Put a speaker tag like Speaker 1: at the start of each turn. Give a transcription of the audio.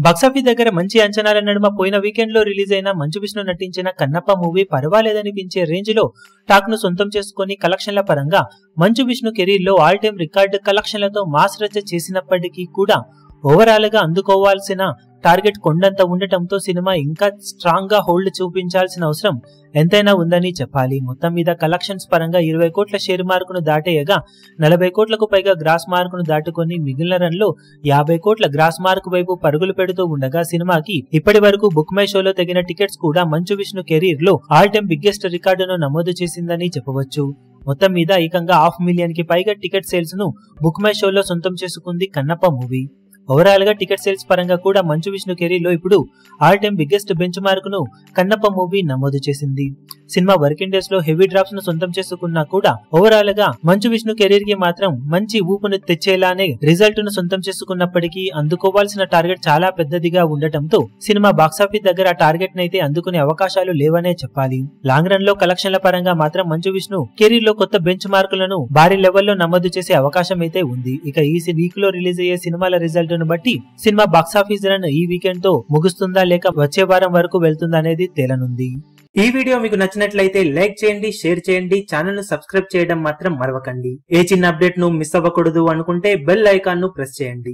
Speaker 1: Box office దగ్గర మంచి అంచనాల నడుమ పోయిన వీకెండ్ లో రిలీజ్ అయిన మంచు విష్ణు నటించిన కన్నప్ప మూవీ పర్వాలేదనిపించే రేంజ్ లో టాక్ ను సొంతం చేసుకుని కలెక్షన్ల పరంగా మంచు విష్ణు కెరీర్ లో ఆల్ టైమ్ రికార్డు కలెక్షన్లతో మాస్ రచ్చ చేసినప్పటికీ కూడా ఓవరాల్ గా అందుకోవాల్సిన టార్గెట్ కొండంత ఉండటంతో సినిమా ఇంకా స్ట్రాంగ్ గా హోల్డ్ చూపించాల్సిన అవసరం ఎంతైనా ఉందని చెప్పాలి. మొత్తం మీద కలెక్షన్స్ పరంగా 20 కోట్ల షేర్ మార్కును దాటేయగా 40 కోట్లకు పైగా గ్రాస్ మార్కును దాటుకొని మిగిలిన రన్ లో 50 కోట్ల గ్రాస్ మార్క్ వైపు పరుగులు పెడుతూ ఉండగా సినిమాకి ఇప్పటి వరకు బుక్ మై షోలో తగిన టికెట్స్ కూడా మంచు విష్ణు కెరీర్ లో ఆల్ టైమ్ బిగ్గెస్ట్ రికార్డును నమోదు చేసిందని చెప్పవచ్చు. మొత్తం మీద ఏకంగా 500,000 కి పైగా టికెట్ సేల్స్ ను బుక్ మై షోలో సొంతం చేసుకుంది కన్నప్ప మూవీ. ఓవరాల్ గా టికెట్ సేల్స్ పరంగా కూడా మంచు విష్ణు కెరీర్ లో ఇప్పుడు all time biggest bench mark ను కన్నప్ప మూవీ నమోదు చేసింది. సినిమా వర్కింగ్ డేస్ లో హెవీ డ్రాప్స్ ను సొంతం చేసుకున్నా కూడా ఓవరాల్ గా మంచు విష్ణు కెరీర్ కి మాత్రం మంచి ఊపును తెచ్చేలానే రిజల్ట్ ను సొంతం చేసుకున్నప్పటికీ అందుకోవాల్సిన టార్గెట్ చాలా పెద్దదిగా ఉండటంతో సినిమా బాక్సాఫీస్ దగ్గర ఆ టార్గెట్ నైతే అందుకునే అవకాశాలు లేవనే చెప్పాలి. లాంగ్ రన్ లో కలెక్షన్ల పరంగా మాత్రం మంచు విష్ణు కెరీర్ లో కొత్త బెంచ్ మార్కులను భారీ లెవెల్లో నమోదు చేసే అవకాశం అయితే ఉంది. ఇక ఈ వీక్ లో రిలీజ్ అయ్యే సినిమాల రిజల్ట్ ను బట్టి సినిమా బాక్సాఫీస్ రన్ ఈ వీకెండ్ తో ముగుస్తుందా లేక వచ్చే వారం వరకు వెళ్తుందా అనేది తేలనుంది. ఈ వీడియో మీకు నచ్చినట్లయితే లైక్ చేయండి, షేర్ చేయండి, ఛానల్ ను సబ్స్క్రైబ్ చేయడం మాత్రం మరవకండి. ఏ చిన్న అప్డేట్ ను మిస్ అవ్వకూడదు అనుకుంటే బెల్ ఐకాన్ ను ప్రెస్ చేయండి.